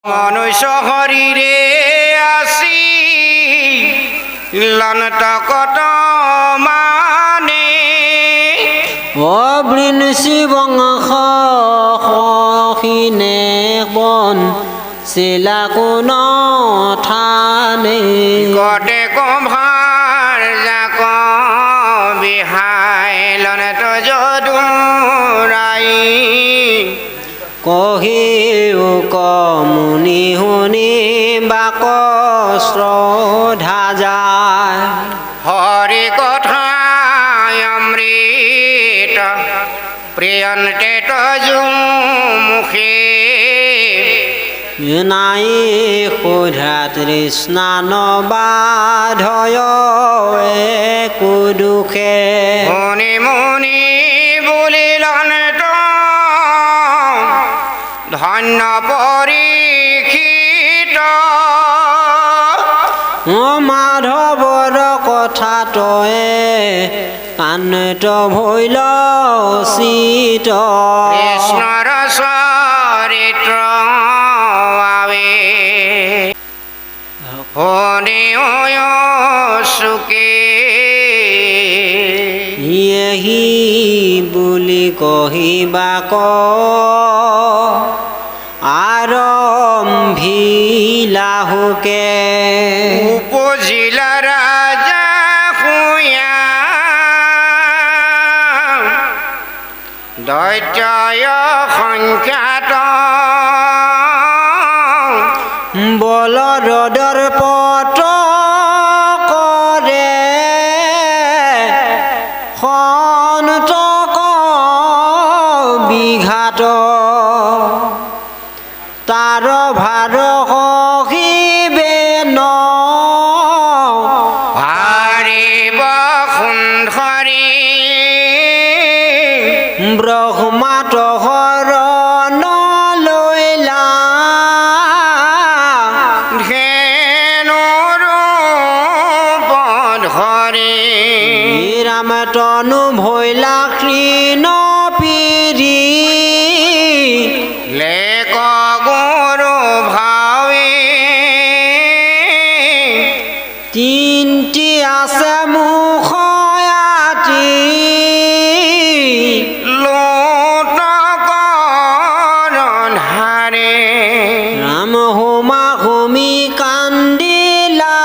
মনুষ্য শরীরে আসি লনটকট মানে অবৃণসি বংশ সখিনে বন চিলা কোন থানে গটে কভার যাক বিহাই লনত যদুরাই কহিও কমুনি শুনি বাক শ্ৰদ্ধা যায় হরি কথা অমৃত প্রিয়ন্তে তজুমুখে নাই সোধা তৃষ্ণান বাধয় একো দুখে মুনি মুনি বলিলন ধন্য পরীক্ষিত মাধৱৰ কথা তয়ে কান্ত ভৈল চিত কৃষ্ণৰ চৰিত্ৰ আবে শুনি চুকে ইহি বুলি কহিবা ক আৰম্ভিলাহুকে উপজিলা ৰাজা শুয়া দৈত্যয় সংখ্যাত বলৰদৰ পত কৰে সন্তক বিঘাত তাৰ ভাৰ সহিবে ন হাৰিব সুন্দৰী ব্ৰহ্মাত শৰণ লৈলা ধেনুৰ ধৰি ৰাম তনু ভৈলা কৃণ পিৰি লেক গুৰু ভাৱে তিনটি আছে মুখয়াতি লোটকৰ ধাৰে ৰাম হোমা হোমি কান্দিলা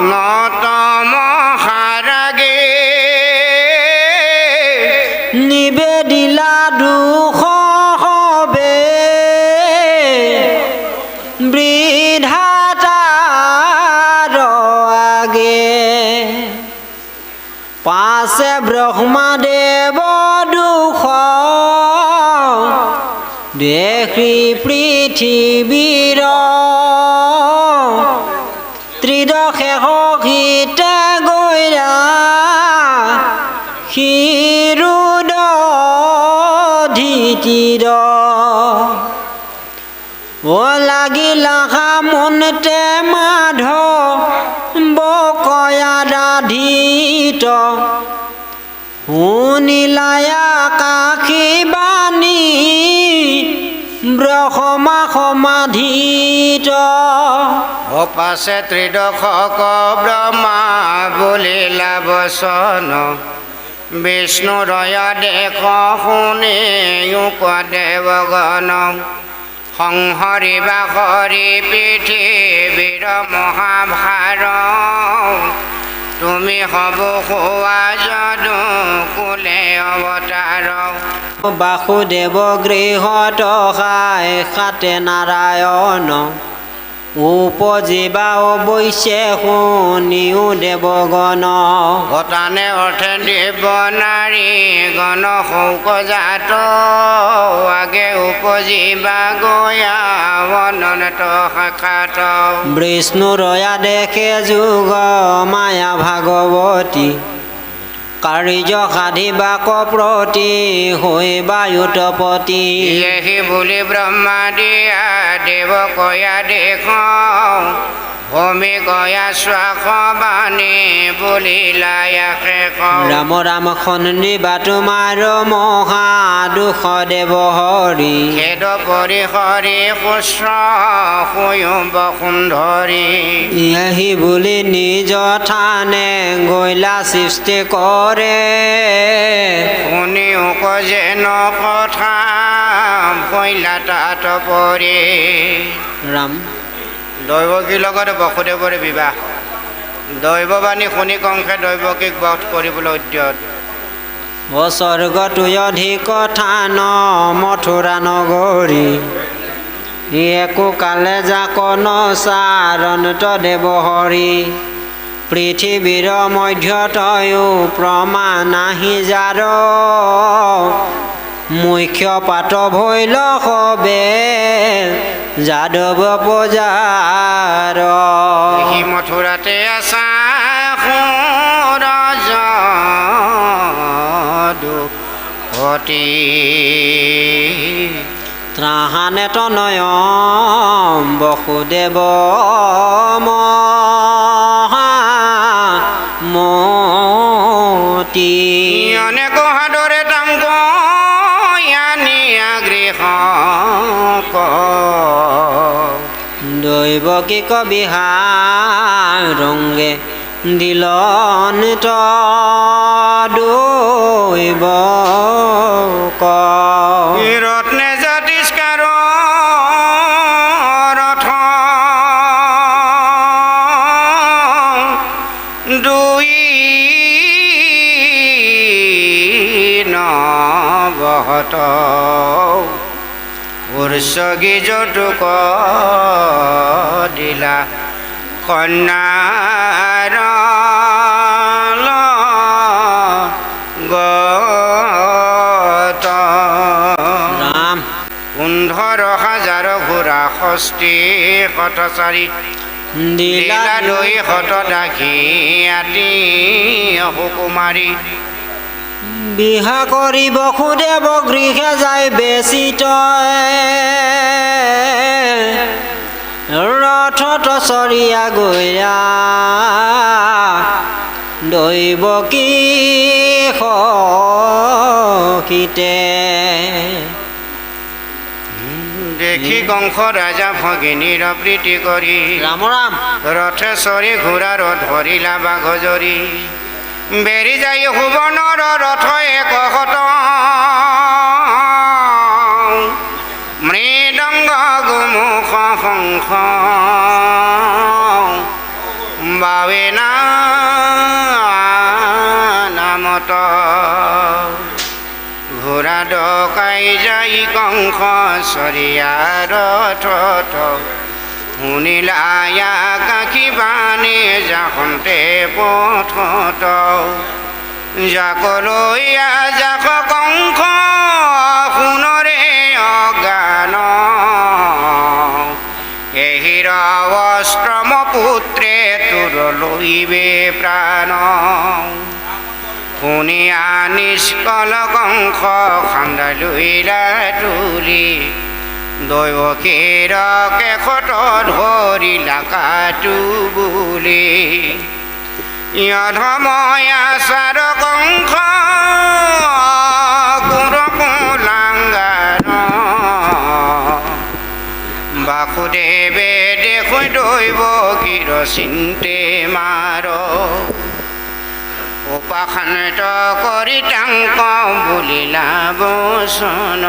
নতম হাৰাগে নিবেদিলা দুখ হবে বৃদ্ধাতাৰ আগে পাছে ব্ৰহ্মাদেৱ দুখ দেখি পৃথিৱীৰ ত্ৰিদশে সহিতে গৈৰা ক্ষীৰোদধিতীৰ ও লাগিলা মনতে মাধৱ বকয়া ৰাধিত শুনিলায়া কাশী বাণী ব্ৰহ্মা সমাধিত অপাছে ত্ৰিদশক ব্ৰহ্মা বুলিলা বচন বিষ্ণু ৰয়া দেশ শুনি দেৱগণ সংহৰিবা হৰি পৃথিৱীৰ মহাভাৰ তুমি হব হোৱা যদু কুলে অৱতাৰ বাসুদেৱ গৃহত খাই খাতে নাৰায়ণ উপজিবা অৱশ্যে শুনিও দেৱগণ ভটানে অৰ্থে দেৱ নাৰী গণ শৌক জাত আগে উপজিবা গয়া বননত সাক্ষাত বিষ্ণু ৰয়া দেখে যুগ মায়া ভাগৱতী কাৰ্য সাধিবা কপ্ৰতি হৈ বায়ুতপতি এহি বুলি ব্ৰহ্মা দিয়া দেৱ কয়া দেখ ভূমি গয়া স্বাসবাণী বুলিলাই শেষ ৰাম ৰাম খন্দিবা তোমাৰ মহা দুখ দেৱ হৰি খেদ পৰিহৰি শুশ্ৰ শুয়ুব সুন্দৰী আহি বুলি নিজ থানে গৈলা সৃষ্টি কৰে শুনিও যেন কথা ভৈলা তাত পৰি ৰাম দৈৱকীৰ লগত বসুদেৱৰে বিবাহ দৈৱবাণী শুনি কংসে দৈৱকীক বধ কৰিবলৈ উদ্যত স্বৰ্গটোই অধিক থান মথুৰা নগৰী একো কালে যাক নচাৰণত দেৱ হৰি পৃথিৱীৰ মধ্যতয়ো প্ৰমাণ আহি যাৰ মুখ্য পাত ভৈল সবে যাদৱ পূজাৰ সি মথুৰাতে আছা দুখতি ত্ৰাহানে তনয়ম বসুদেৱ মতি অনেক হাদৰে তাংক গৃহ দৈৱকীক বিহাৰ ৰংগে দিলনিত দৈৱক ৰত্নে জাতিষ্কাৰ ৰথ দুই নবহত উৎসগী যৌতুক দিলা কন্যাৰ গত ৰাম 15,000 ঘোঁৰা ষষ্ঠি শতচাৰী দিলা দিলা 200 দাসী আতি সুকুমাৰী বিহা কৰি বসুদেৱ গৃহে যায় বেছি ৰথত চৰিয়া গৈয়া দৈৱকী সখিতে দেখি কংস ৰাজা ভগিনীৰ প্ৰীতি কৰি ৰাম ৰাম ৰথে চৰি ঘোঁৰাৰ ধৰিলা বাঘজৰি বেৰি যাই সুবৰ্ণৰ ৰথ একশত মৃদংগ গোমুখ শংখ বাবে নামত ঘোঁৰা ডকাই যাই কংস চৰিয়াৰ ৰথত শুনিলা কাশী বাণী যাখন্তে পথত যাকলৈ যাক কংস শুনৰে অজ্ঞান এহিৰ অস্ত্ৰম পুত্ৰে তোৰ লৈবে প্ৰাণ শুনিয়া নিষ্কল কংস খান্দাই লৈলা তুলি দৈৱকীৰ কেশত ধৰিলা কাটো বুলি অধময় আচাৰ কংস কুলাংগাৰ বাসুদেৱে দেখো দৈৱকীৰ চিন্তে মাৰ উপাখান্ত কৰি তাংক বুলিলা বচন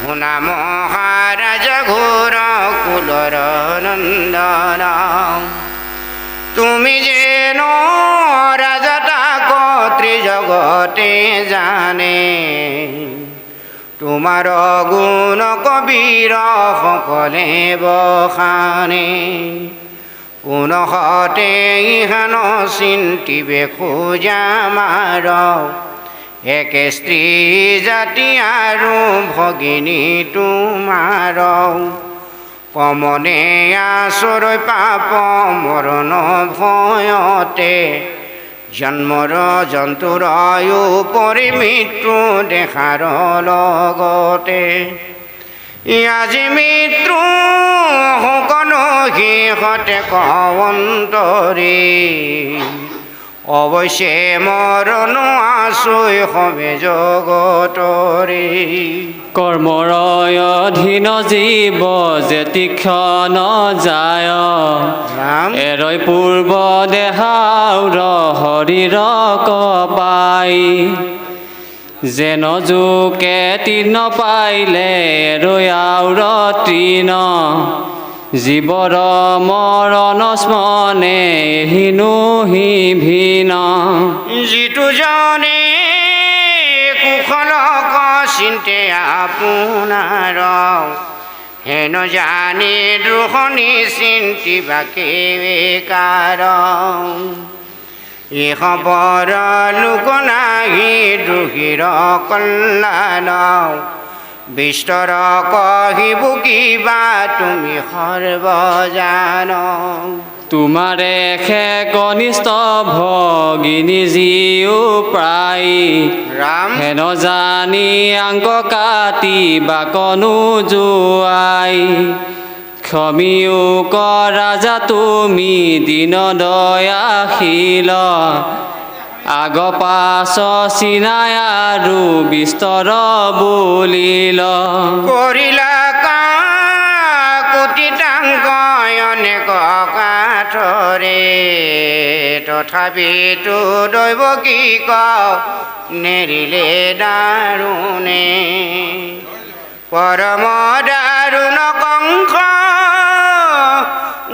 শুনা মহাৰাজ ঘোৰ কুলৰ নন্দন তুমি যেন ৰাজা তাক ত্ৰিজগতে জানে তোমাৰ গুণ কবীৰ সকলে বখানে পুনহতে ইহান চিন্তিবে খোজা মাৰ একে স্ত্ৰী জাতি আৰু ভগিনী তোমাৰ কমনে আচৰৈ পাপ মৰণ ভয়তে জন্মৰ জন্তুৰ পৰি মৃত্যু দেখাৰ লগতে আজি মৃত্যু সকলো সিহঁতে কৱন্তৰী অৱশ্যে মৰণ আছৈ সবে জগতৰে কৰ্মৰয় অধীন জীৱ যে তীক্ষ্ণ যায় ৰাম এৰৈ পূৰ্ব দেহাউৰ শৰীৰ কপাই যেন জোকে তৃণ পাইলে এৰৈ আউৰ তৃণ জীৱৰ মৰণ স্মৰণে হিনু হি ভিন যিটো জনে কুশলক চিন্তে আপোনাৰ হেন জানি দ্ৰোহনি চিন্তিবাকে কাৰণ ইহ বৰ লোক নাহি দ্ৰোহীৰ কল্যাণ বিষ্টৰ কহিব কিবা তুমি সৰ্বজান তোমাৰে খে কনিষ্ঠ ভগিনী জীও প্ৰায় ৰাম হেন জানি আংক কাটি বাকনো জোৱাই ক্ষমিও ৰাজা তুমি দীন দয়াশীল আগ পাছ চিনাই আৰু বিস্তৰ বুলিল কৰিলা কোটিতাংগয় অনেক কাঠৰে তথাপিতো দৈৱ কি নেৰিলে দাৰুণে পৰম দাৰুণ কংস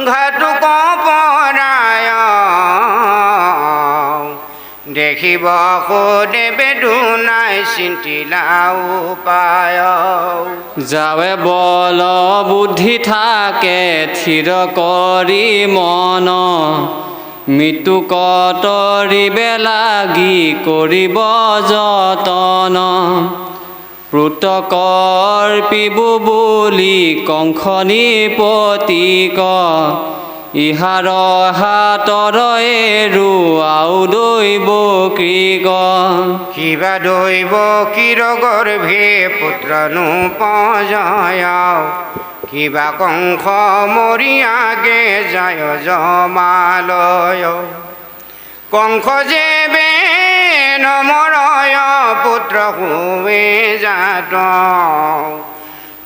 ঘাতুক পৰায় দেখিব সুদেৱে দুনাই চিন্তিলাও পায় যাৱে বল বুদ্ধি থাকে থিৰ কৰি মন মৃত্যু কতৰিবে লাগি কৰিব যতন প্ৰুতকৰ্পিব বুলি কংস নিপতিক ইহাৰ হাতৰ এৰু আউ দৈৱ কৃগ কিবা দৈৱ কিৰ গৰ্ভে পুত্ৰনো পজয় কিবা কংস মৰিয়াগে যায় জমালয় কংস যেবে নমৰয় পুত্ৰ হুৱে জাত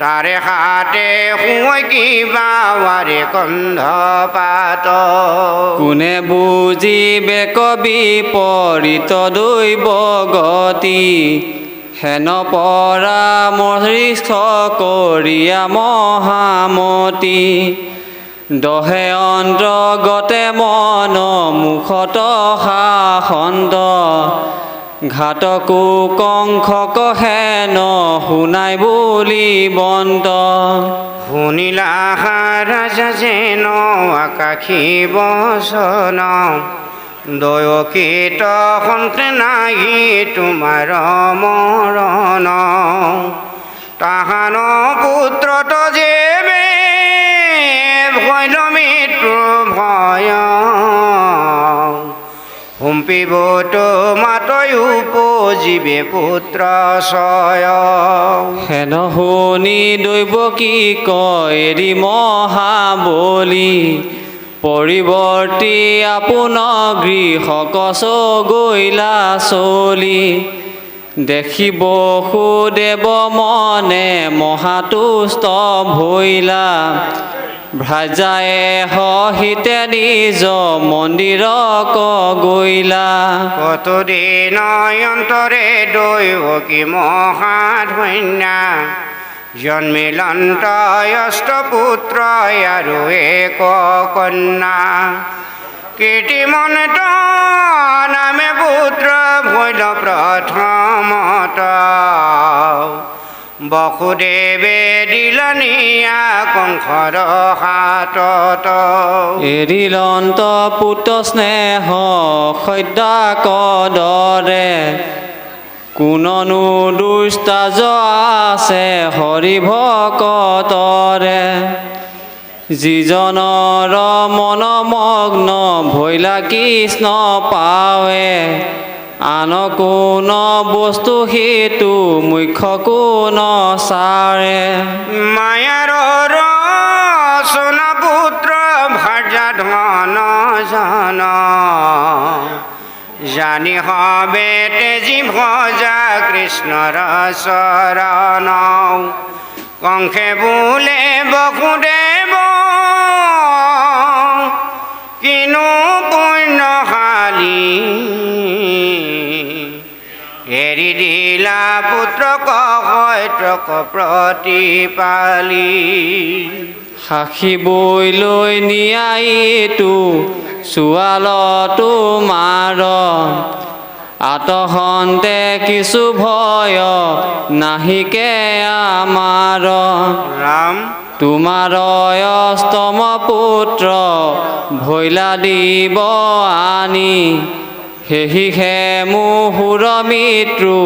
তাৰে হাতে শুৱৈ কিবা ৱাৰে কন্ধ পাত কোনে বুজিবে কবি পৰিত দৈৱ গতি হেন পৰামৰ্শ কৰিয়া মহামতি দহে অন্তৰ্গতে মন মুখত সাখণ্ড ঘাতকো কংসক হেন শুনাই বুলি বন্ত শুনিলা ৰাজা যেন আকাশী বচন দয়কীত সন্তে নাহি তোমাৰ মৰণ তাহান পুত্ৰত যেবে ভৈল মৃত্যু ভয় হুম্পিব মাতৈ উপজীৱে পুত্ৰ ছয় হেন শুনি দৈৱ কি কয় এৰি মহাবলি পৰিৱৰ্তি আপোন গৃহ কচ গৈলা চলি দেখিব সুদেৱ মনে মহাতুষ্ট ভৈলা ভ্ৰাজায়ে সহিতে নিজ মন্দিৰ গৈলা কত দিন অন্তৰে দৈৱ কি মহাধন্যা জন্মিলন্ত অষ্টপুত্ৰ আৰু এক কন্যা কীৰ্তিমন্ত নামে পুত্ৰ ভৈল প্ৰথমত বসুদেৱে দিলনিয়া কংসৰ হাতত এৰিলন্ত পুত্ৰ স্নেহ সদ্যা কদৰে কোননো দুষ্টাজ আছে হৰি ভকতৰে যিজনৰ মন মগ্ন ভৈলা কৃষ্ণ পাৱে আন কোন বস্তু সিটো মুখ্য কোন চাৰে মায়াৰ ৰচনা পুত্ৰ ভাৰ্যা ধন জন জানি হবে তেজি ভজা কৃষ্ণৰ চৰণ কংসে বোলে বসুদেৱ কিনো পুণ্যশালী এৰি দিলা পুত্ৰক সৈত্ৰক প্ৰতিপালি সাক্ষী বৈ লৈ নিয়াইতো চোৱাল তোমাৰ আতহন্তে কিছু ভয় নাহিকে আমাৰ ৰাম তোমাৰ অষ্টম পুত্ৰ ভৈলা দিব আনি সেহিহে মুহুৰ মৃত্যু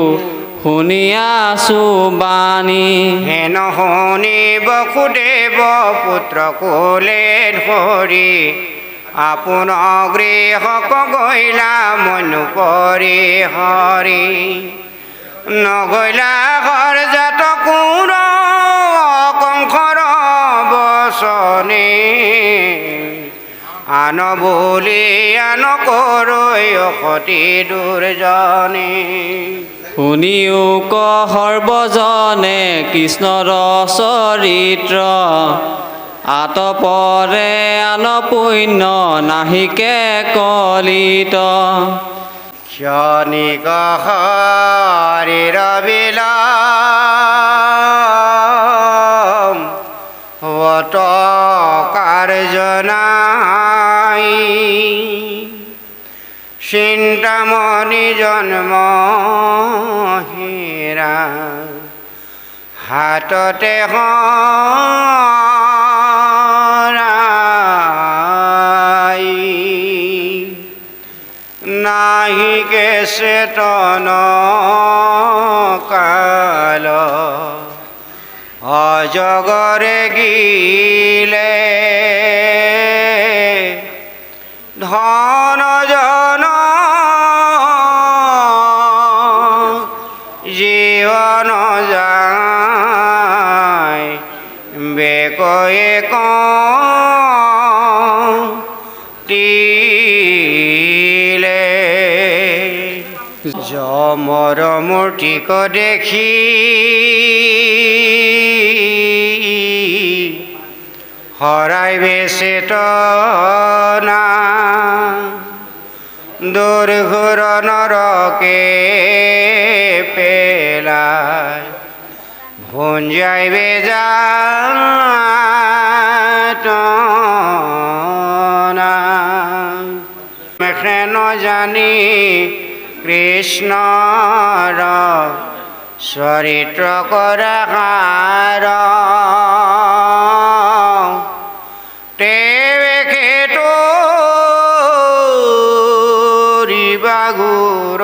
শুনি আছো বাণী হেন শুনি বসুদেৱ পুত্ৰ কোলে ধৰি আপোন গৃহক গৈলা মনু পৰি হৰি নগৈলা ঘৰ জাত কোৰ কংসৰ বচনে আন বুলি আন কৰৈ সতী দুৰ্জনে শুনিও ক সৰ্বজনে কৃষ্ণৰ চৰিত্ৰ আতপৰে আন পুণ্য নাহিকে কলিত ক্ষণিক হৰিৰ বিলম বত কাৰ্যনাই চিন্তামণি জন্ম হীৰা হাততে হৰাই নাহিকে চেতন কাল অজগৰে গিলে ধন জন জীৱন যায় বেকয়ে তিলে যমৰ মূৰ্তিক দেখি হৰাই বেচেতনা দুৰ্ঘোৰ নৰকে পেলাই ভুঞ্জাই বেজাতনা মেখে নজানি কৃষ্ণৰ চৰিত্ৰ কৰা হাৰ বাগুৰ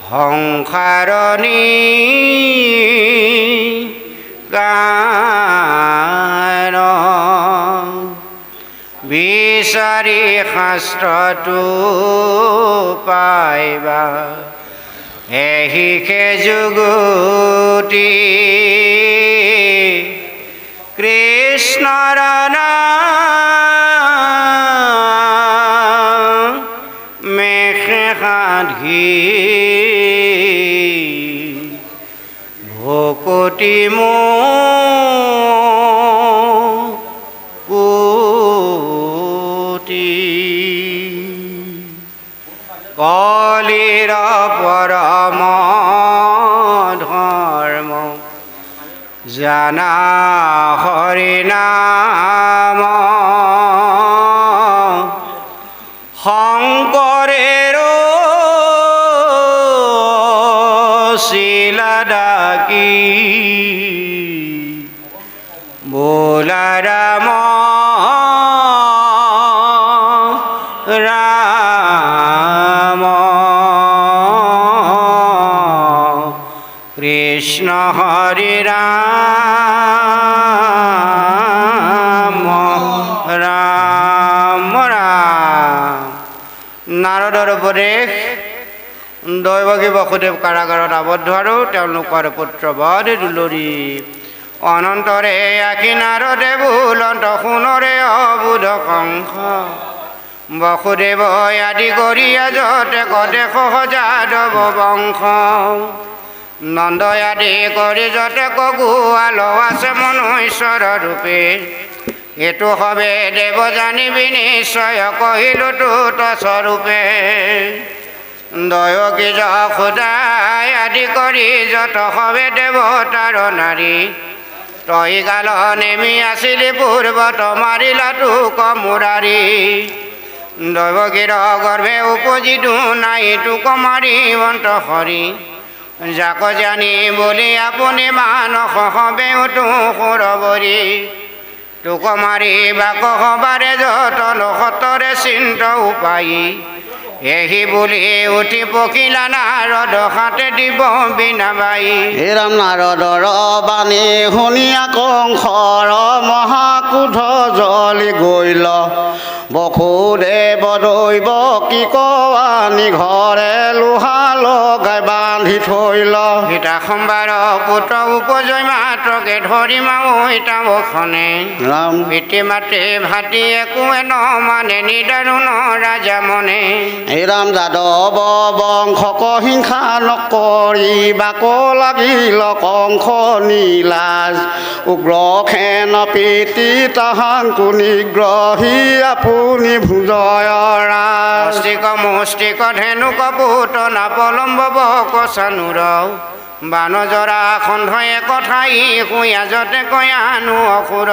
সংসাৰণী গান বিচাৰি শাস্ত্ৰটো পাইবা এহিকে যুগতি কৃষ্ণৰ সাধি ভকতি মুকুতি কলিৰ পৰম ধৰ্ম জানা হৰি নাম শংকৰেৰ শিলা ডাকি বোলা ৰাম ৰাম কৃষ্ণ হৰি ৰাম ৰাম ৰাম নাৰদৰ উপদেশ দৈৱকী বসুদেৱ কাৰাগাৰত আবদ্ধ আৰু তেওঁলোকৰ পুত্ৰ বধ দুলৰি অনন্তৰে আখি নাৰদে বুলন্ত সোণৰে অবুধ কংস বসুদেৱ আদি কৰি যতে কদে সহজাদৱ বংশ নন্দ আদি কৰি যতে কগুৱাল আছে মনুষ্যৰ ৰূপে এইটো হবে দেৱ জানিবি নিশ্চয় কহিলো তুত স্বৰূপে দয়কী যশোদাই আদি কৰি যত হবে দেৱতাৰ নাৰী তই কাল নেমি আছিলি পূৰ্বত মাৰিলা তোক মুৰাৰী দৈৱকীৰ গৰ্ভে উপজিতো নাই তোক মাৰি অন্ত হৰি যাক জানি বুলি আপুনি মানস হবেও তো সুৰবৰী তোক মাৰি বাক হবাৰে যতন সতৰে চিন্ত উপায়ী এহি বুলি উঠি পখিলা নাৰদ হাতে দিব বিনাবাই ৰাম নাৰদৰ বাণী শুনিয়া কংসৰ মহাকুধ জ্বলি গইল বসুদেৱ দৈৱকী কোৱানি ঘৰে লোহা লগাই বান্ধি থৈল সীতা সম্বাৰ পুত্ৰ উপজয় মাত্ৰকে ধৰি মাইতা বখনে ৰাম পিতৃ মাতৃ ভাতি একোৱে নমানে নিদাৰুণ ৰাজা মনে ৰাম যাদৱ বংশক হিংসা নকৰি বাক লাগিল কংস নীলাজ উগ্ৰ খেন পিতৃ তাহাংকু নিগ্ৰহী আপুনি ভুজয় ৰাজ মস্তিক মুষ্টিক ধেনুক পুত নাপলম্ব কচানুৰ বানজৰা খন্ধয়ে কথাই কুঁয়া যতে কয়ানো অসুৰ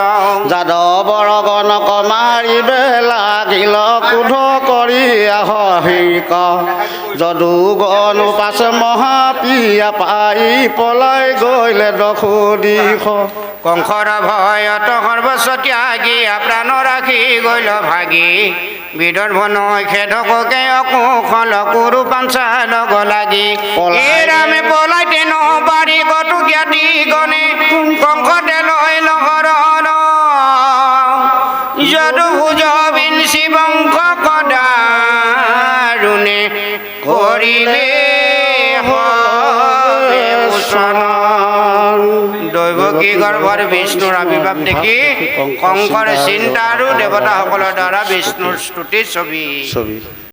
যাদৱৰ গণক মাৰিব লাগিল ক্ৰোধ কৰি আহিক যদু গণু পাছ মহাপিয়া পাই পলাই গ'লে দখো দিশ কংসৰ ভয়ত সৰ্বস্ব ত্যাগী প্ৰাণ ৰাখি গ'ল ভাগি বিদৰ্ভ নৈ খেদককে অকুশল কুৰু পাঞ্চা লগ লাগি এই ৰামে পলাইতে নবাৰি গতো জ্ঞাতি গণে কংসতে লৈ লহৰণ যদু ভুজ বিঞ্চি বংশ কদাৰুণে কৰিলে দৈৱকী গৰ্ভৰ বিষ্ণুৰ আৱিৰ্ভাৱ দেখি কংসৰ চিন্তা আৰু দেৱতাসকলৰ দ্বাৰা বিষ্ণুৰ স্তুতি ছবি